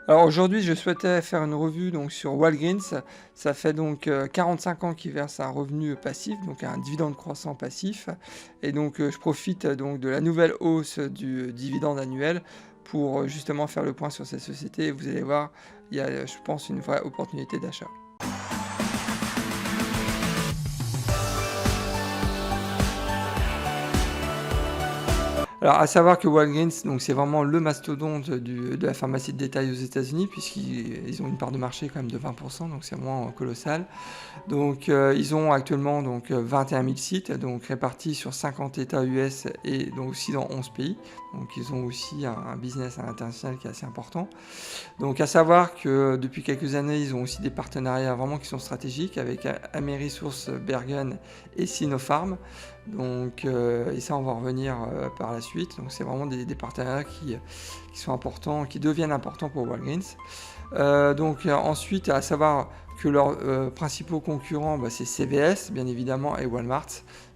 Alors aujourd'hui, je souhaitais faire une revue donc sur Walgreens. Ça fait donc 45 ans qu'ils versent un revenu passif, donc un dividende croissant passif. Et donc je profite donc de la nouvelle hausse du dividende annuel pour justement faire le point sur cette société. Et vous allez voir, il y a, je pense, une vraie opportunité d'achat. Alors, à savoir que Walgreens, donc c'est vraiment le mastodonte de la pharmacie de détail aux États-Unis, puisqu'ils ont une part de marché quand même de 20%, donc c'est vraiment colossal. Donc, ils ont actuellement donc 21 000 sites, donc répartis sur 50 États US et donc aussi dans 11 pays. Donc, ils ont aussi un business à l'international qui est assez important. Donc, à savoir que depuis quelques années, ils ont aussi des partenariats vraiment qui sont stratégiques avec Amerisource Bergen et Sinopharm. Donc, et ça, on va en revenir par la suite. Donc, c'est vraiment des partenariats qui sont importants, qui deviennent importants pour Walgreens. Donc, ensuite, à savoir que leurs principaux concurrents, bah, c'est CVS, bien évidemment, et Walmart.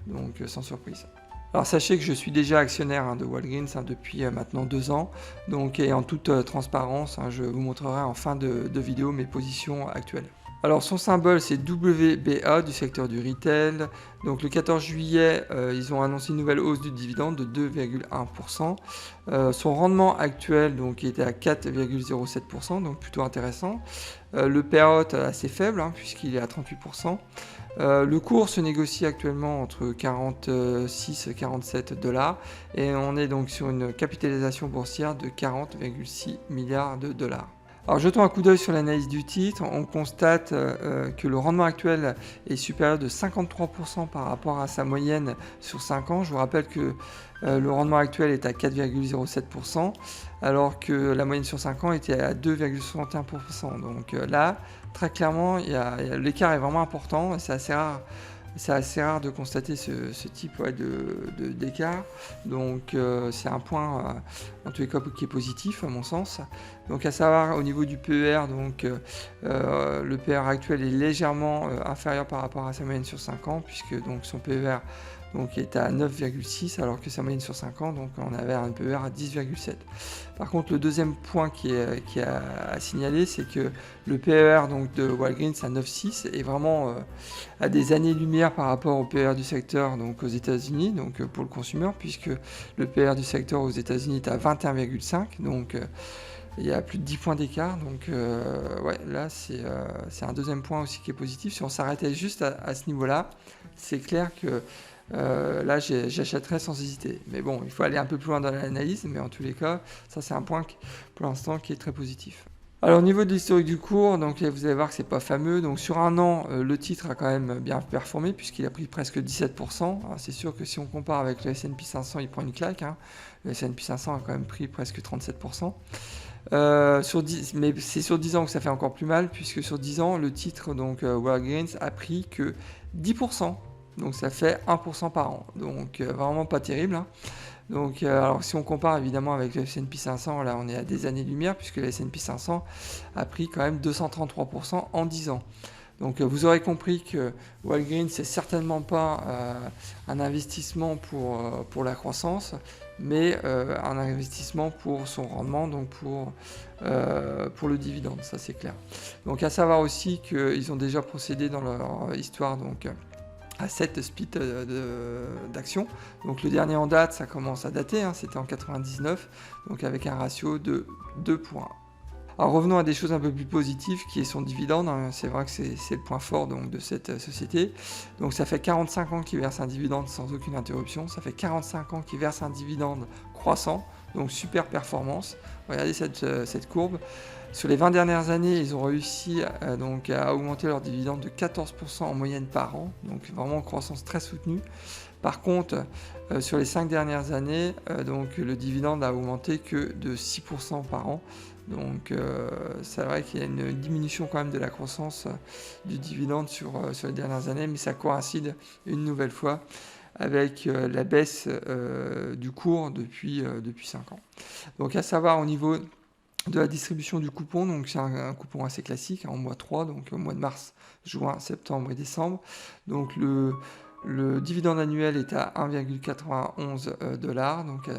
Donc, sans surprise. Alors sachez que je suis déjà actionnaire de Walgreens depuis maintenant 2 ans, donc et en toute transparence, je vous montrerai en fin de vidéo mes positions actuelles. Alors son symbole c'est WBA du secteur du retail. Donc le 14 juillet, ils ont annoncé une nouvelle hausse du dividende de 2,1%. Son rendement actuel donc était à 4,07%, donc plutôt intéressant. Le payout assez faible puisqu'il est à 38%. Le cours se négocie actuellement entre 46 et 47 dollars et on est donc sur une capitalisation boursière de 40,6 milliards de dollars. Alors jetons un coup d'œil sur l'analyse du titre, on constate que le rendement actuel est supérieur de 53% par rapport à sa moyenne sur 5 ans. Je vous rappelle que le rendement actuel est à 4,07%, alors que la moyenne sur 5 ans était à 2,61%. Donc là, très clairement, l'écart est vraiment important et c'est assez rare de constater ce type d'écart. Donc c'est un point en tous les cas qui est positif à mon sens. Donc à savoir au niveau du PER, donc le PER actuel est légèrement inférieur par rapport à sa moyenne sur 5 ans, puisque donc son PER donc est à 9,6 alors que sa moyenne sur 5 ans, donc on avait un PER à 10,7. Par contre, le deuxième point qui est à signaler, c'est que le PER donc, de Walgreens à 9,6 est vraiment à des années-lumière par rapport au PER du secteur donc, aux États-Unis, donc pour le consommateur, puisque le PER du secteur aux États-Unis est à 21,5, donc il y a plus de 10 points d'écart, donc ouais, là c'est un deuxième point aussi qui est positif. Si on s'arrêtait juste à ce niveau-là, c'est clair que là j'achèterais sans hésiter. Mais bon, il faut aller un peu plus loin dans l'analyse, mais en tous les cas, ça c'est un point pour l'instant qui est très positif. Alors au niveau de l'historique du cours, donc vous allez voir que c'est pas fameux. Donc sur un an, le titre a quand même bien performé puisqu'il a pris presque 17%. Alors, c'est sûr que si on compare avec le S&P 500, il prend une claque. Le S&P 500 a quand même pris presque 37%. Mais c'est sur 10 ans que ça fait encore plus mal, puisque sur 10 ans, le titre donc Walgreens a pris que 10%. Donc ça fait 1% par an. Donc vraiment pas terrible. Donc alors si on compare évidemment avec le S&P 500, là on est à des années-lumière, puisque le S&P 500 a pris quand même 233% en 10 ans. Donc vous aurez compris que Walgreens, c'est certainement pas un investissement pour la croissance, mais un investissement pour son rendement, donc pour le dividende, ça c'est clair. Donc à savoir aussi qu'ils ont déjà procédé dans leur histoire donc, à 7 splits d'actions. Donc le dernier en date, ça commence à dater, c'était en 99, donc avec un ratio de 2,1. Alors revenons à des choses un peu plus positives, qui est son dividende. C'est vrai que c'est le point fort donc, de cette société. Donc ça fait 45 ans qu'il verse un dividende sans aucune interruption. Ça fait 45 ans qu'il verse un dividende croissant. Donc super performance. Regardez cette courbe. Sur les 20 dernières années, ils ont réussi donc, à augmenter leur dividende de 14% en moyenne par an. Donc vraiment une croissance très soutenue. Par contre, sur les 5 dernières années, donc, le dividende a augmenté que de 6% par an. Donc c'est vrai qu'il y a une diminution quand même de la croissance du dividende sur les dernières années, mais ça coïncide une nouvelle fois avec la baisse du cours depuis 5 ans. Donc à savoir au niveau de la distribution du coupon, donc c'est un coupon assez classique en mois 3, donc au mois de mars, juin, septembre et décembre. Donc Le dividende annuel est à 1,91 $, donc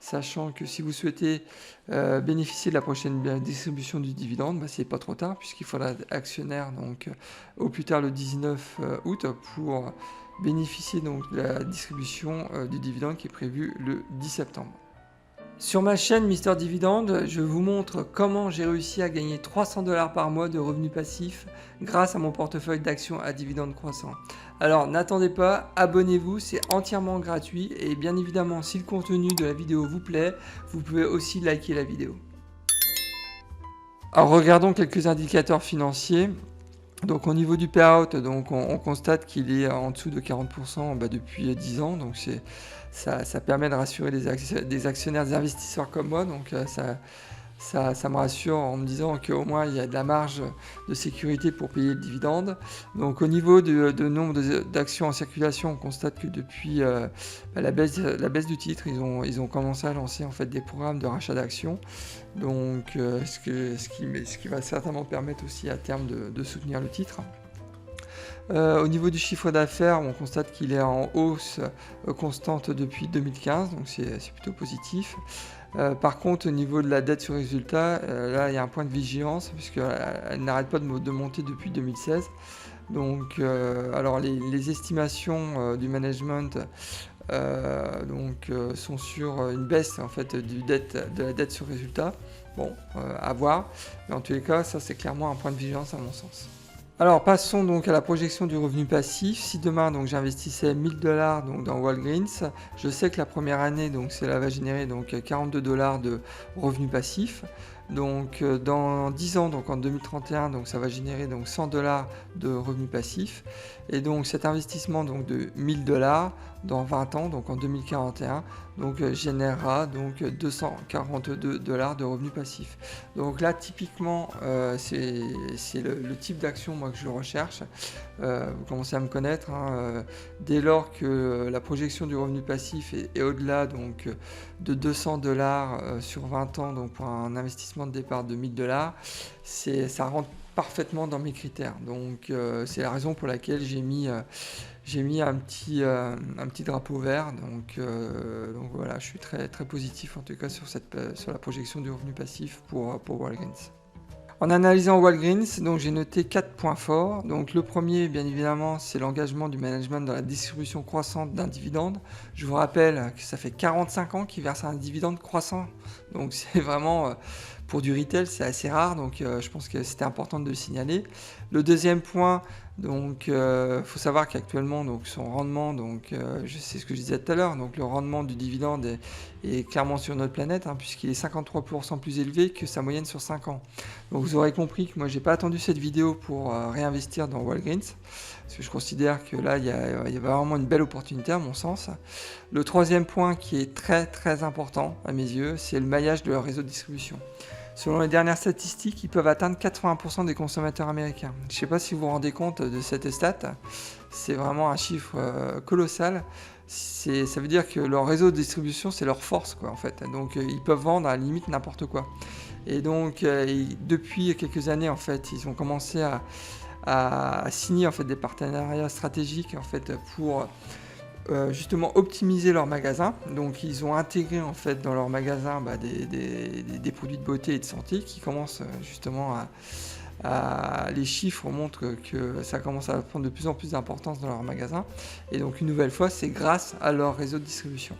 sachant que si vous souhaitez bénéficier de la prochaine distribution du dividende, bah, c'est pas trop tard puisqu'il faudra être actionnaire donc au plus tard le 19 août pour bénéficier donc de la distribution du dividende qui est prévue le 10 septembre. Sur ma chaîne Mister Dividende, je vous montre comment j'ai réussi à gagner 300 $ par mois de revenus passifs grâce à mon portefeuille d'actions à dividendes croissants. Alors n'attendez pas, abonnez-vous, c'est entièrement gratuit et bien évidemment si le contenu de la vidéo vous plaît, vous pouvez aussi liker la vidéo. Alors regardons quelques indicateurs financiers. Donc au niveau du payout, donc on constate qu'il est en dessous de 40% depuis 10 ans, donc ça permet de rassurer des actionnaires, des investisseurs comme moi, donc ça me rassure en me disant qu'au moins il y a de la marge de sécurité pour payer le dividende. Donc au niveau de nombre d'actions en circulation, on constate que depuis la baisse du titre, ils ont commencé à lancer en fait des programmes de rachat d'actions. Donc ce qui va certainement permettre aussi à terme de soutenir le titre. Au niveau du chiffre d'affaires, on constate qu'il est en hausse constante depuis 2015, donc c'est plutôt positif. Par contre, au niveau de la dette sur résultat, là il y a un point de vigilance puisqu'elle n'arrête pas de monter depuis 2016. Donc, alors les estimations du management sont sur une baisse en fait de la dette sur résultat. Bon, à voir, mais en tous les cas, ça c'est clairement un point de vigilance à mon sens. Alors passons donc à la projection du revenu passif. Si demain donc j'investissais 1000 $ donc dans Walgreens, je sais que la première année donc cela va générer donc 42 $ de revenus passifs. Donc dans 10 ans, donc en 2031, donc ça va générer donc 100 $ de revenus passifs. Et donc cet investissement donc de 1000 $ dans 20 ans, donc en 2041, donc générera donc 242 $ de revenus passifs. Donc là typiquement c'est le type d'action moi que je recherche. Vous commencez à me connaître, hein, dès lors que la projection du revenu passif est au-delà donc de 200 $ sur 20 ans, donc pour un investissement de départ de 1000 $, ça rentre parfaitement dans mes critères. Donc c'est la raison pour laquelle j'ai mis un petit drapeau vert. Donc voilà, je suis très très positif en tout cas sur la projection du revenu passif pour Walgreens. En analysant Walgreens, donc j'ai noté 4 points forts. Donc le premier, bien évidemment, c'est l'engagement du management dans la distribution croissante d'un dividende. Je vous rappelle que ça fait 45 ans qu'ils versent un dividende croissant. Donc c'est vraiment, pour du retail, c'est assez rare. Donc je pense que c'était important de le signaler. Le deuxième point, donc faut savoir qu'actuellement donc son rendement, donc je sais ce que je disais tout à l'heure, donc le rendement du dividende est clairement sur notre planète, hein, puisqu'il est 53% plus élevé que sa moyenne sur 5 ans. Donc vous aurez compris que moi j'ai pas attendu cette vidéo pour réinvestir dans Walgreens, parce que je considère que là il y a vraiment une belle opportunité à mon sens. Le troisième point qui est très très important à mes yeux, c'est le maillage de leur réseau de distribution. Selon les dernières statistiques, ils peuvent atteindre 80% des consommateurs américains. Je ne sais pas si vous vous rendez compte de cette stat, c'est vraiment un chiffre colossal. Ça veut dire que leur réseau de distribution, c'est leur force, quoi, en fait. Donc ils peuvent vendre à la limite n'importe quoi. Et donc depuis quelques années, en fait, ils ont commencé à signer en fait, des partenariats stratégiques en fait, pour justement optimiser leurs magasins. Donc ils ont intégré en fait dans leurs magasins des produits de beauté et de santé qui commencent justement les chiffres montrent que ça commence à prendre de plus en plus d'importance dans leurs magasins. Et donc une nouvelle fois, c'est grâce à leur réseau de distribution.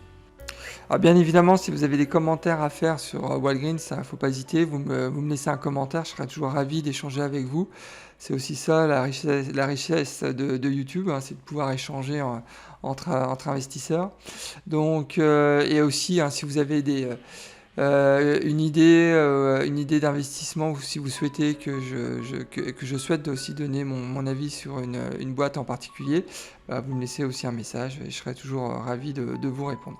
Alors bien évidemment, si vous avez des commentaires à faire sur Walgreens, il ne faut pas hésiter, vous me laissez un commentaire, je serai toujours ravi d'échanger avec vous. C'est aussi ça la richesse de YouTube, hein, c'est de pouvoir échanger entre investisseurs. Donc, et aussi, hein, si vous avez une idée d'investissement, ou si vous souhaitez que je souhaite aussi donner mon avis sur une boîte en particulier, vous me laissez aussi un message et je serai toujours ravi de vous répondre.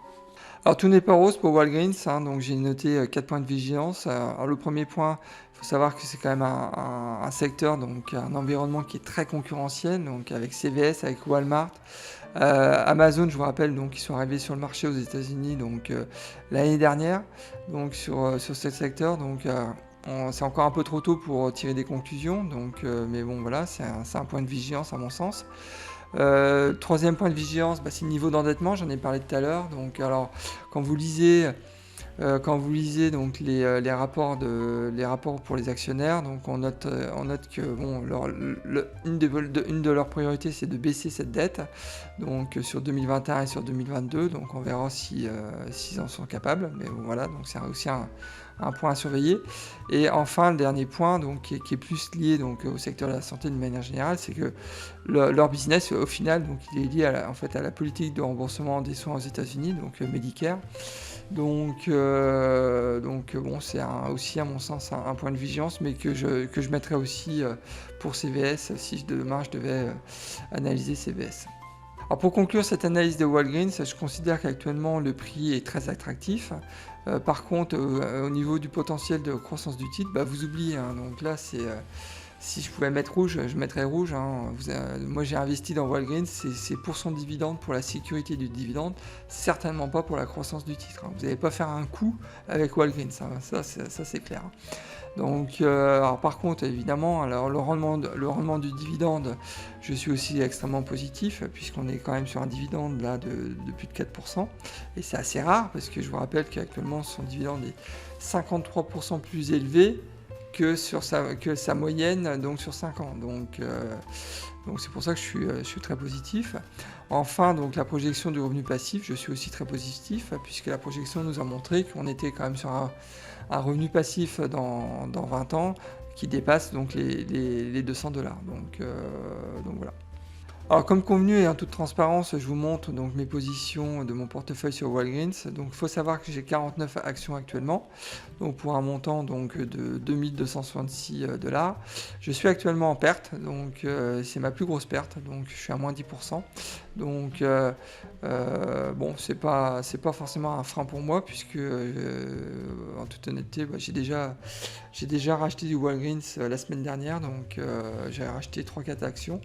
Alors tout n'est pas rose pour Walgreens, hein, donc j'ai noté 4 points de vigilance. Alors le premier point, il faut savoir que c'est quand même un secteur, donc un environnement qui est très concurrentiel, donc avec CVS, avec Walmart. Amazon, je vous rappelle, donc ils sont arrivés sur le marché aux États-Unis donc l'année dernière, donc sur ce secteur. Donc c'est encore un peu trop tôt pour tirer des conclusions, donc mais bon voilà, c'est un point de vigilance à mon sens. Troisième point de vigilance, bah, c'est le niveau d'endettement, j'en ai parlé tout à l'heure. Donc alors quand vous lisez donc les rapports pour les actionnaires, donc on note que bon, une de leurs priorités, c'est de baisser cette dette, donc sur 2021 et sur 2022. Donc on verra s'ils en sont capables. Mais bon, voilà, donc c'est aussi un point à surveiller. Et enfin, le dernier point, donc, qui est plus lié donc, au secteur de la santé de manière générale, c'est que leur business, au final, donc, il est lié en fait, à la politique de remboursement des soins aux États-Unis, donc Medicare. Donc bon, c'est aussi à mon sens un point de vigilance, mais que je mettrais aussi pour CVS si demain je devais analyser CVS. Alors pour conclure cette analyse de Walgreens, je considère qu'actuellement le prix est très attractif. Par contre, au niveau du potentiel de croissance du titre, bah, vous oubliez, hein. Donc là, si je pouvais mettre rouge, je mettrais rouge, hein. Moi, j'ai investi dans Walgreens, c'est pour son dividende, pour la sécurité du dividende, certainement pas pour la croissance du titre, hein. Vous n'allez pas faire un coup avec Walgreens, hein. Ça c'est clair. Donc, alors par contre, évidemment, alors le rendement du dividende, je suis aussi extrêmement positif, puisqu'on est quand même sur un dividende là de plus de 4%, et c'est assez rare, parce que je vous rappelle qu'actuellement son dividende est 53% plus élevé que sa moyenne donc sur 5 ans. Donc c'est pour ça que je suis très positif. Enfin, donc la projection du revenu passif, je suis aussi très positif, puisque la projection nous a montré qu'on était quand même sur un revenu passif dans 20 ans qui dépasse donc les $200. Donc voilà. Alors comme convenu et en toute transparence, je vous montre donc mes positions de mon portefeuille sur Walgreens. Donc il faut savoir que j'ai 49 actions actuellement, donc pour un montant donc de 2266 $. Je suis actuellement en perte, donc c'est ma plus grosse perte, donc je suis à moins 10%. Donc bon, c'est pas forcément un frein pour moi, puisque en toute honnêteté, bah, j'ai déjà racheté du Walgreens la semaine dernière, donc j'ai racheté 3-4 actions.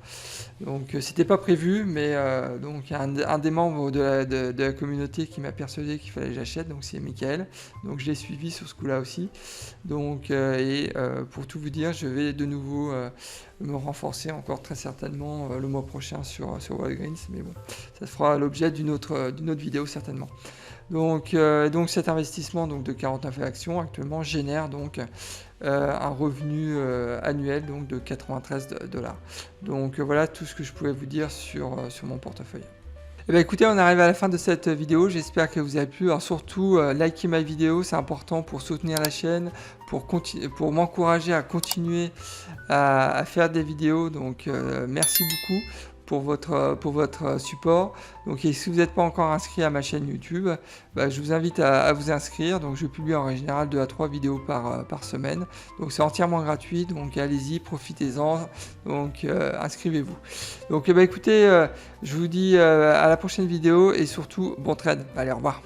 Donc c'était pas prévu, mais donc un des membres de la communauté qui m'a persuadé qu'il fallait que j'achète, donc c'est Michael. Donc je l'ai suivi sur ce coup-là aussi. Donc pour tout vous dire, je vais de nouveau me renforcer encore très certainement le mois prochain sur Walgreens, mais bon, ça fera l'objet d'une autre vidéo certainement. Donc cet investissement donc, de 49 actions actuellement génère donc un revenu annuel donc, de 93 $. Donc voilà tout ce que je pouvais vous dire sur mon portefeuille. Eh bien, écoutez, on arrive à la fin de cette vidéo, j'espère que vous avez plu. Alors surtout, likez ma vidéo, c'est important pour soutenir la chaîne, pour m'encourager à continuer à faire des vidéos. Donc merci beaucoup pour votre support. Donc et si vous n'êtes pas encore inscrit à ma chaîne YouTube, bah, je vous invite à vous inscrire. Donc je publie en général 2 à 3 vidéos par semaine. Donc c'est entièrement gratuit, donc allez-y, profitez-en. Donc inscrivez-vous. Donc bah, écoutez, je vous dis à la prochaine vidéo et surtout bon trade. Allez, au revoir.